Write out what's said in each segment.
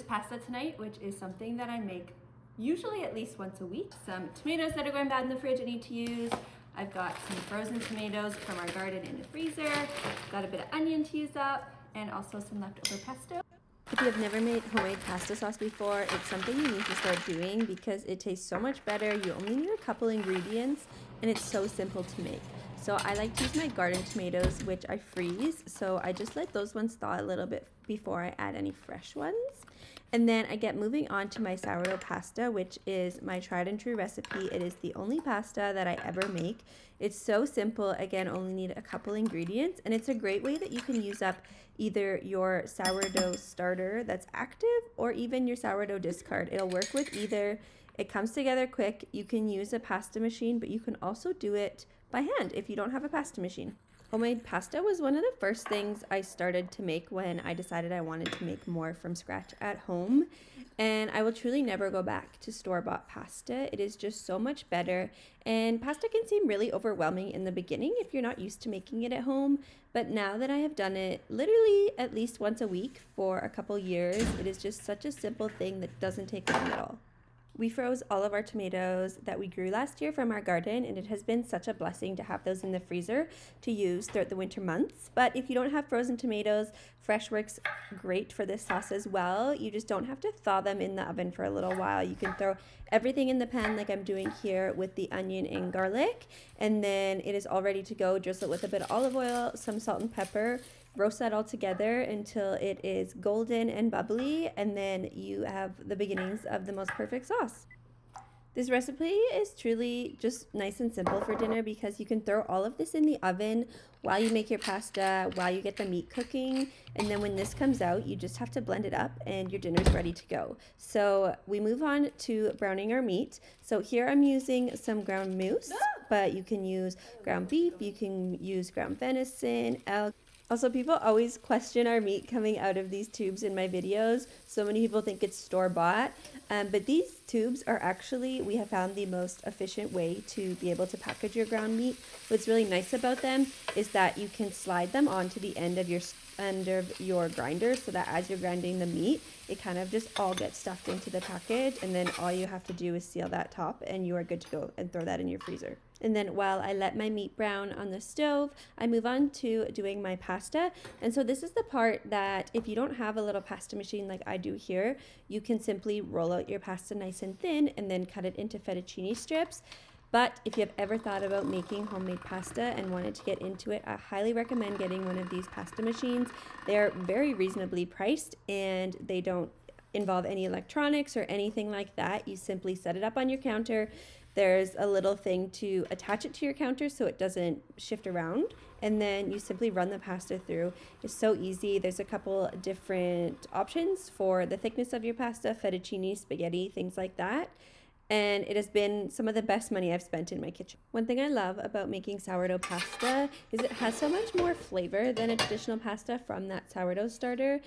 pasta tonight, which is something that I make usually at least once a week. Some tomatoes that are going bad in the fridge I need to use. I've got some frozen tomatoes from our garden in the freezer. Got a bit of onion to use up, and also some leftover pesto. If you have never made homemade pasta sauce before, it's something you need to start doing because it tastes so much better. You only need a couple ingredients and it's so simple to make. So I like to use my garden tomatoes, which I freeze. So I just let those ones thaw a little bit before I add any fresh ones. And then I get moving on to my sourdough pasta, which is my tried and true recipe. It is the only pasta that I ever make. It's so simple. Again, only need a couple ingredients, and it's a great way that you can use up either your sourdough starter that's active or even your sourdough discard. It'll work with either. It comes together quick. You can use a pasta machine, but you can also do it by hand if you don't have a pasta machine. Homemade pasta was one of the first things I started to make when I decided I wanted to make more from scratch at home. And I will truly never go back to store-bought pasta. It is just so much better. And pasta can seem really overwhelming in the beginning if you're not used to making it at home. But now that I have done it literally at least once a week for a couple years, it is just such a simple thing that doesn't take long at all. We froze all of our tomatoes that we grew last year from our garden, and it has been such a blessing to have those in the freezer to use throughout the winter months. But if you don't have frozen tomatoes, fresh works great for this sauce as well. You just don't have to thaw them in the oven for a little while. You can throw everything in the pan like I'm doing here with the onion and garlic, and then it is all ready to go. Drizzle it with a bit of olive oil, some salt and pepper. Roast that all together until it is golden and bubbly, and then you have the beginnings of the most perfect sauce. This recipe is truly just nice and simple for dinner because you can throw all of this in the oven while you make your pasta, while you get the meat cooking, and then when this comes out, you just have to blend it up and your dinner's ready to go. So we move on to browning our meat. So here I'm using some ground moose, but you can use ground beef, you can use ground venison, elk. Also, people always question our meat coming out of these tubes in my videos. So many people think it's store-bought, but these tubes are actually, we have found the most efficient way to be able to package your ground meat. What's really nice about them is that you can slide them onto the end of your grinder so that as you're grinding the meat, it kind of just all gets stuffed into the package, and then all you have to do is seal that top and you are good to go and throw that in your freezer. And then while I let my meat brown on the stove, I move on to doing my pasta. And so this is the part that if you don't have a little pasta machine like I do here, you can simply roll out your pasta nice and thin and then cut it into fettuccine strips. But if you have ever thought about making homemade pasta and wanted to get into it, I highly recommend getting one of these pasta machines. They are very reasonably priced and they don't involve any electronics or anything like that. You simply set it up on your counter. There's a little thing to attach it to your counter so it doesn't shift around, and then you simply run the pasta through. It's so easy. There's a couple different options for the thickness of your pasta, fettuccine, spaghetti, things like that. And it has been some of the best money I've spent in my kitchen. One thing I love about making sourdough pasta is it has so much more flavor than a traditional pasta from that sourdough starter.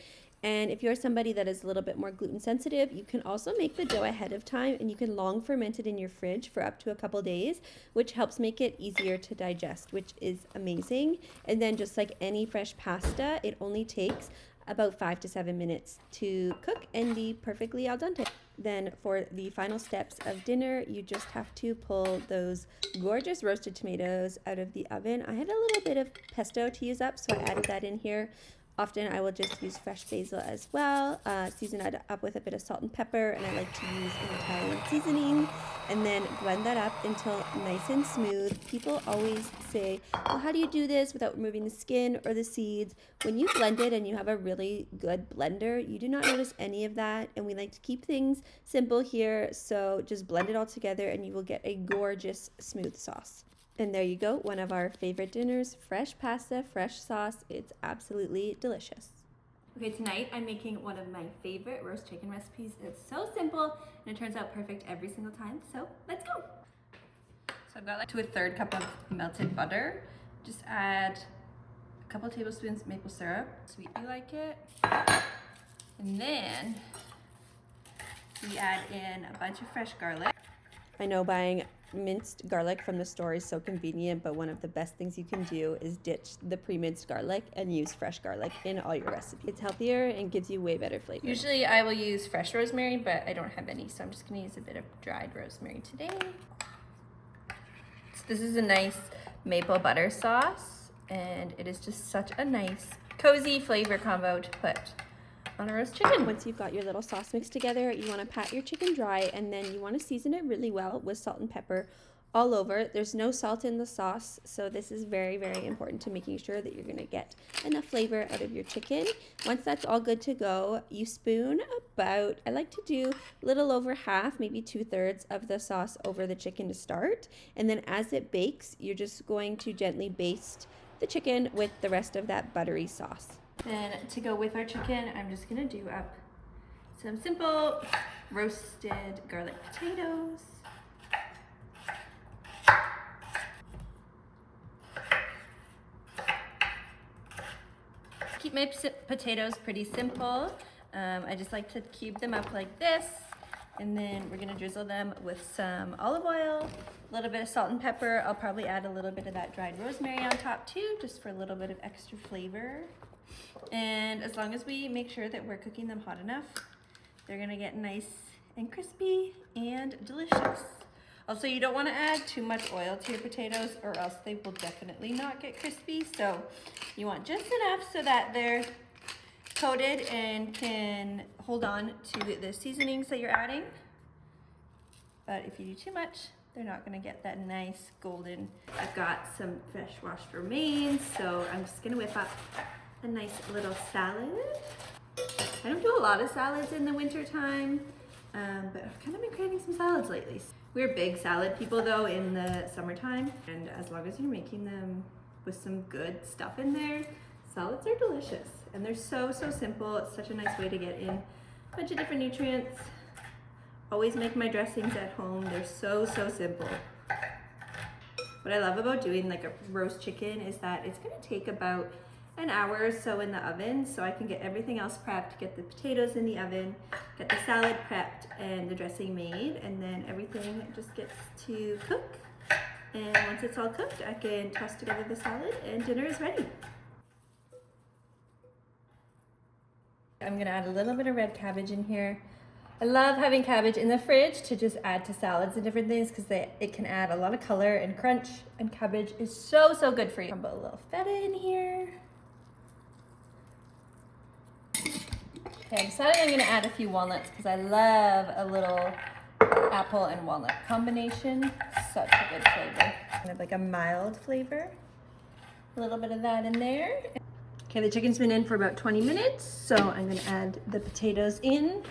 And if you're somebody that is a little bit more gluten sensitive, you can also make the dough ahead of time and you can long ferment it in your fridge for up to a couple days, which helps make it easier to digest, which is amazing. And then just like any fresh pasta, it only takes about 5 to 7 minutes to cook and be perfectly al dente. Then for the final steps of dinner, you just have to pull those gorgeous roasted tomatoes out of the oven. I had a little bit of pesto to use up, so I added that in here. Often I will just use fresh basil as well, season it up with a bit of salt and pepper, and I like to use an Italian seasoning, and then blend that up until nice and smooth. People always say, well, how do you do this without removing the skin or the seeds? When you blend it and you have a really good blender, you do not notice any of that, and we like to keep things simple here, so just blend it all together and you will get a gorgeous smooth sauce. And there you go, one of our favorite dinners, fresh pasta, fresh sauce. It's absolutely delicious. Okay, tonight I'm making one of my favorite roast chicken recipes. It's so simple and it turns out perfect every single time, so let's go. So I've got like to a third cup of melted butter. Just add a couple tablespoons maple syrup, sweet you like it. And then we add in a bunch of fresh garlic. I know buying Minced garlic from the store is so convenient, but one of the best things you can do is ditch the pre-minced garlic and use fresh garlic in all your recipes. It's healthier and gives you way better flavor. Usually I will use fresh rosemary, but I don't have any, so I'm just gonna use a bit of dried rosemary today. So this is a nice maple butter sauce, and it is just such a nice, cozy flavor combo to put on a roast chicken. Once you've got your little sauce mixed together, you want to pat your chicken dry, and then you want to season it really well with salt and pepper all over. There's no salt in the sauce, so this is very, very important to making sure that you're going to get enough flavor out of your chicken. Once that's all good to go, you spoon about, I like to do a little over half, maybe 2/3 of the sauce over the chicken to start, and then as it bakes, you're just going to gently baste the chicken with the rest of that buttery sauce. Then to go with our chicken, I'm just gonna do up some simple roasted garlic potatoes. Keep my potatoes pretty simple. I just like to cube them up like this, and then we're gonna drizzle them with some olive oil, a little bit of salt and pepper. I'll probably add a little bit of that dried rosemary on top too, just for a little bit of extra flavor. And as long as we make sure that we're cooking them hot enough, they're gonna get nice and crispy and delicious. Also, you don't want to add too much oil to your potatoes, or else they will definitely not get crispy. So you want just enough so that they're coated and can hold on to the seasonings that you're adding. But if you do too much, they're not gonna get that nice golden. I've got some fresh washed romaines, so I'm just gonna whip up a nice little salad. I don't do a lot of salads in the winter time, but I've kind of been craving some salads lately. We're big salad people though in the summertime, and as long as you're making them with some good stuff in there, salads are delicious. And they're so simple. It's such a nice way to get in a bunch of different nutrients. Always make my dressings at home. They're so simple. What I love about doing like a roast chicken is that it's gonna take about an hour or so in the oven, so I can get everything else prepped, get the potatoes in the oven, get the salad prepped and the dressing made, and then everything just gets to cook. And once it's all cooked, I can toss together the salad and dinner is ready. I'm gonna add a little bit of red cabbage in here. I love having cabbage in the fridge to just add to salads and different things because it can add a lot of color and crunch, and cabbage is so good for you. I'll put a little feta in here. Okay, I decided I'm gonna add a few walnuts because I love a little apple and walnut combination. Such a good flavor. Kind of like a mild flavor. A little bit of that in there. Okay, the chicken's been in for about 20 minutes, so I'm gonna add the potatoes in.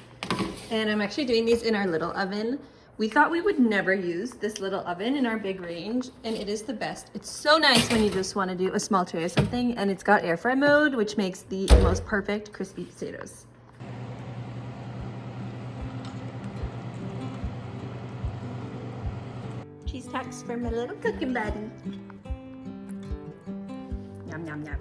And I'm actually doing these in our little oven. We thought we would never use this little oven in our big range, and it is the best. It's so nice when you just want to do a small tray or something, and it's got air fry mode, which makes the most perfect crispy potatoes. Cheese tacks for my little cooking buddy. Yum, yum, yum.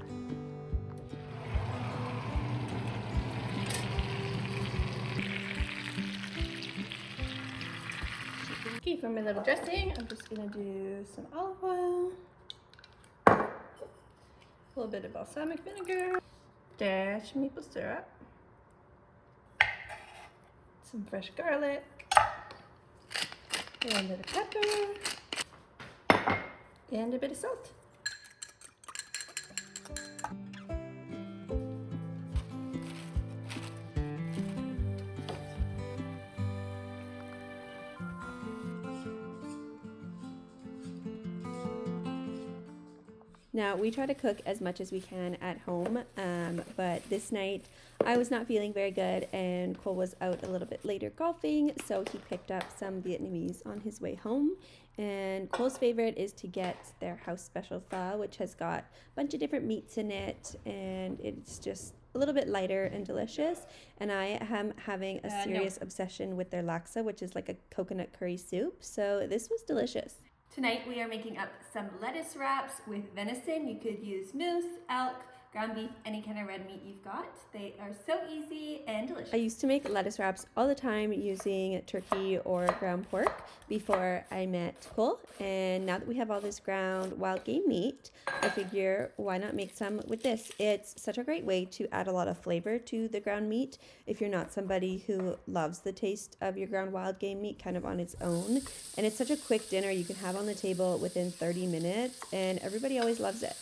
Okay, for my little dressing, I'm just gonna do some olive oil, a little bit of balsamic vinegar, dash maple syrup, some fresh garlic, a little bit of pepper, and a bit of salt. Now, we try to cook as much as we can at home, but this night I was not feeling very good, and Cole was out a little bit later golfing, so he picked up some Vietnamese on his way home. And Cole's favorite is to get their house special pho, which has got a bunch of different meats in it, and it's just a little bit lighter and delicious. And I am having a serious obsession with their laksa, which is like a coconut curry soup, so this was delicious. Tonight we are making up some lettuce wraps with venison. You could use moose, elk, ground beef, any kind of red meat you've got. They are so easy and delicious. I used to make lettuce wraps all the time using turkey or ground pork before I met Cole. And now that we have all this ground wild game meat, I figure why not make some with this? It's such a great way to add a lot of flavor to the ground meat if you're not somebody who loves the taste of your ground wild game meat kind of on its own. And it's such a quick dinner you can have on the table within 30 minutes, and everybody always loves it.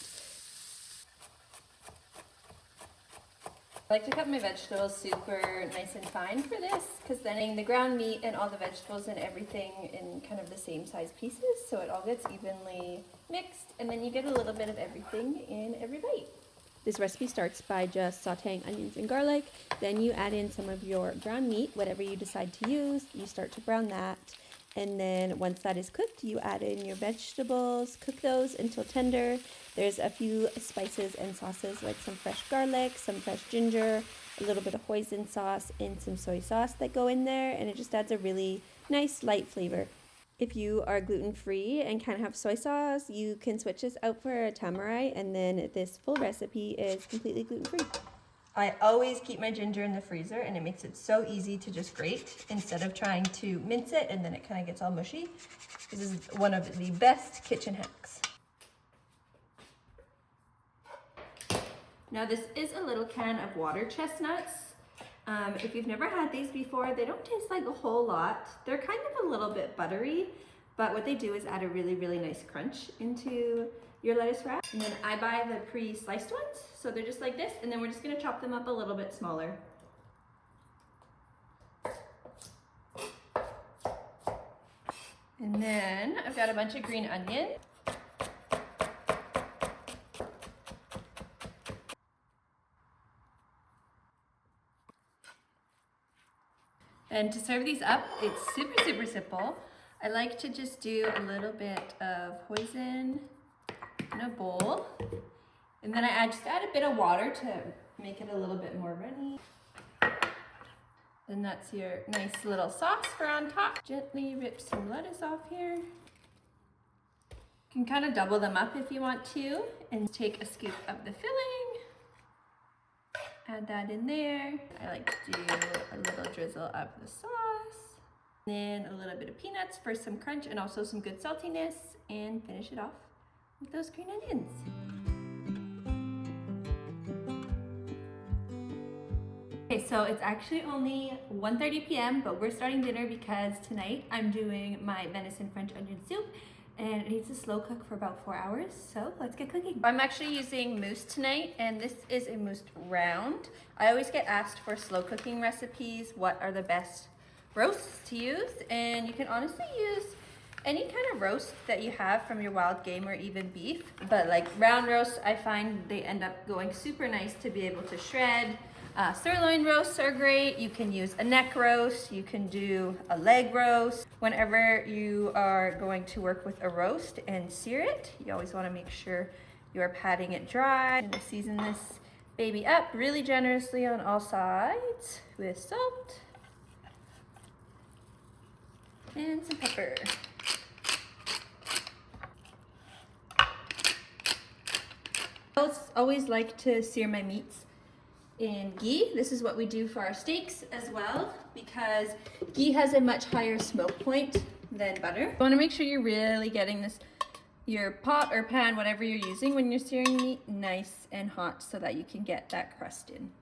I like to cut my vegetables super nice and fine for this, because then the ground meat and all the vegetables and everything in kind of the same size pieces, so it all gets evenly mixed, and then you get a little bit of everything in every bite. This recipe starts by just sauteing onions and garlic, then you add in some of your ground meat, whatever you decide to use, you start to brown that, and then once that is cooked, you add in your vegetables, cook those until tender. There's a few spices and sauces like some fresh garlic, some fresh ginger, a little bit of hoisin sauce, and some soy sauce that go in there, and it just adds a really nice light flavor. If you are gluten-free and can't have soy sauce, you can switch this out for a tamari, and then this full recipe is completely gluten-free. I always keep my ginger in the freezer, and it makes it so easy to just grate instead of trying to mince it and then it kind of gets all mushy. This is one of the best kitchen hacks. Now this is a little can of water chestnuts. If you've never had these before, they don't taste like a whole lot. They're kind of a little bit buttery, but what they do is add a really, really nice crunch into your lettuce wrap. And then I buy the pre-sliced ones, so they're just like this, and then we're just gonna chop them up a little bit smaller. And then I've got a bunch of green onion. And to serve these up, it's super, super simple. I like to just do a little bit of hoisin in a bowl. And then I just add a bit of water to make it a little bit more runny. And that's your nice little sauce for on top. Gently rip some lettuce off here. You can kind of double them up if you want to, and take a scoop of the filling. Add that in there. I like to do a little drizzle of the sauce. Then a little bit of peanuts for some crunch and also some good saltiness, and finish it off with those green onions. Okay, so it's actually only 1:30 p.m., but we're starting dinner because tonight I'm doing my venison French onion soup, and it needs to slow cook for about 4 hours, so let's get cooking. I'm actually using mousse tonight, and this is a mousse round. I always get asked for slow cooking recipes, what are the best roasts to use, and you can honestly use any kind of roast that you have from your wild game or even beef, but like round roasts, I find they end up going super nice to be able to shred. Sirloin roasts are great. You can use a neck roast, you can do a leg roast. Whenever you are going to work with a roast and sear it, you always want to make sure you are patting it dry. I'm going to season this baby up really generously on all sides with salt and some pepper. I always like to sear my meats in ghee. This is what we do for our steaks as well, because ghee has a much higher smoke point than butter. You want to make sure you're really getting this, your pot or pan, whatever you're using when you're searing meat, nice and hot so that you can get that crust in.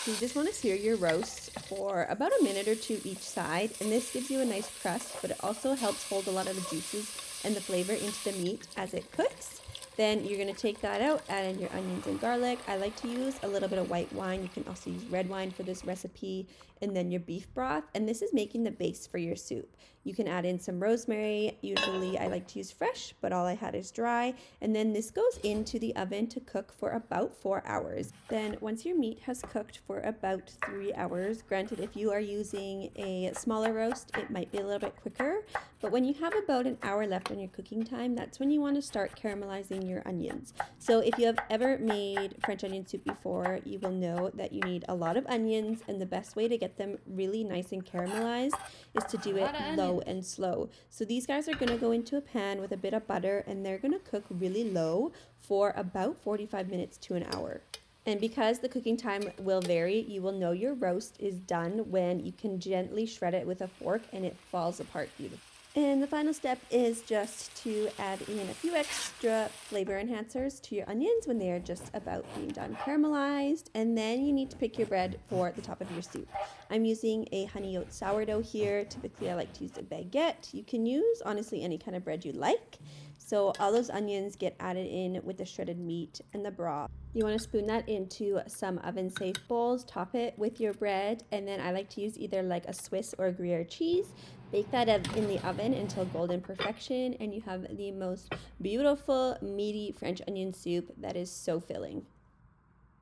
So you just want to sear your roasts for about a minute or two each side, and this gives you a nice crust, but it also helps hold a lot of the juices and the flavor into the meat as it cooks. Then you're going to take that out, add in your onions and garlic. I like to use a little bit of white wine. You can also use red wine for this recipe, and then your beef broth, and this is making the base for your soup. You can add in some rosemary. Usually I like to use fresh, but all I had is dry. And then this goes into the oven to cook for about 4 hours. Then once your meat has cooked for about 3 hours, granted if you are using a smaller roast, it might be a little bit quicker, but when you have about an hour left on your cooking time, that's when you want to start caramelizing your onions. So if you have ever made French onion soup before, you will know that you need a lot of onions, and the best way to get them really nice and caramelized is to do it low and slow. So these guys are going to go into a pan with a bit of butter, and they're going to cook really low for about 45 minutes to an hour. And because the cooking time will vary, you will know your roast is done when you can gently shred it with a fork and it falls apart beautifully. And the final step is just to add in a few extra flavor enhancers to your onions when they are just about being done caramelized. And then you need to pick your bread for the top of your soup. I'm using a honey oat sourdough here. Typically I like to use a baguette. You can use honestly any kind of bread you like. So all those onions get added in with the shredded meat and the broth. You want to spoon that into some oven-safe bowls, top it with your bread, and then I like to use either like a Swiss or Gruyere cheese. Bake that in the oven until golden perfection, and you have the most beautiful, meaty French onion soup that is so filling.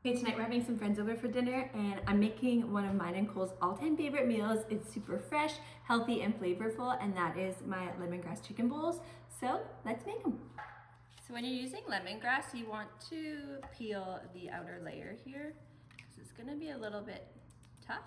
Okay, tonight we're having some friends over for dinner, and I'm making one of mine and Cole's all-time favorite meals. It's super fresh, healthy, and flavorful, and that is my lemongrass chicken bowls. So let's make them. So when you're using lemongrass, you want to peel the outer layer here because it's going to be a little bit tough.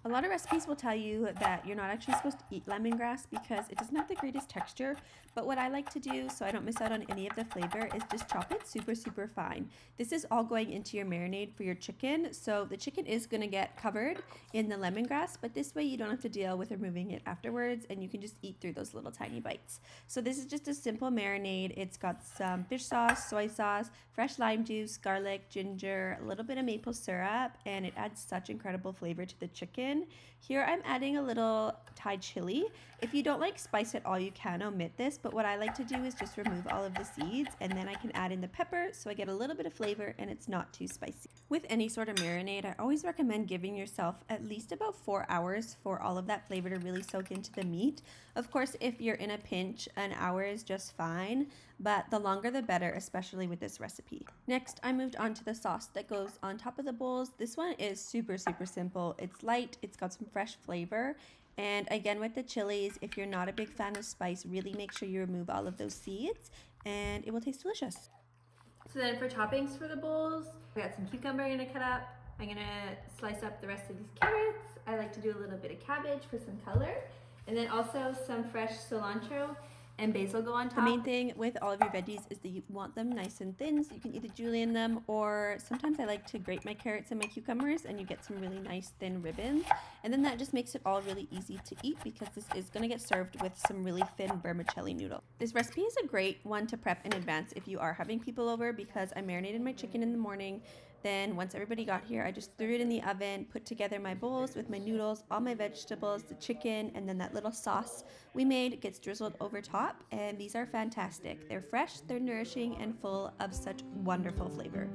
A lot of recipes will tell you that you're not actually supposed to eat lemongrass because it doesn't have the greatest texture, but what I like to do so I don't miss out on any of the flavor is just chop it super fine. This is all going into your marinade for your chicken, so the chicken is going to get covered in the lemongrass, but this way you don't have to deal with removing it afterwards and you can just eat through those little tiny bites. So this is just a simple marinade. It's got some fish sauce, soy sauce, fresh lime juice, garlic, ginger, a little bit of maple syrup, and it adds such incredible flavor to the chicken. Here I'm adding a little Thai chili. If you don't like spice at all, you can omit this, but what I like to do is just remove all of the seeds, and then I can add in the pepper so I get a little bit of flavor and it's not too spicy. With any sort of marinade, I always recommend giving yourself at least about 4 hours for all of that flavor to really soak into the meat. Of course, if you're in a pinch, an hour is just fine, but the longer the better, especially with this recipe. Next, I moved on to the sauce that goes on top of the bowls. This one is super simple. It's light, it's got some fresh flavor, and again with the chilies, if you're not a big fan of spice, really make sure you remove all of those seeds and it will taste delicious. So then for toppings for the bowls, I got some cucumber I'm gonna cut up. I'm gonna slice up the rest of these carrots. I like to do a little bit of cabbage for some color, and then also some fresh cilantro and basil go on top. The main thing with all of your veggies is that you want them nice and thin, so you can either julienne them, or sometimes I like to grate my carrots and my cucumbers and you get some really nice thin ribbons, and then that just makes it all really easy to eat because this is going to get served with some really thin vermicelli noodle. This recipe is a great one to prep in advance if you are having people over, because I marinated my chicken in the morning. Then once everybody got here, I just threw it in the oven, put together my bowls with my noodles, all my vegetables, the chicken, and then that little sauce we made gets drizzled over top, and these are fantastic. They're fresh, they're nourishing, and full of such wonderful flavor.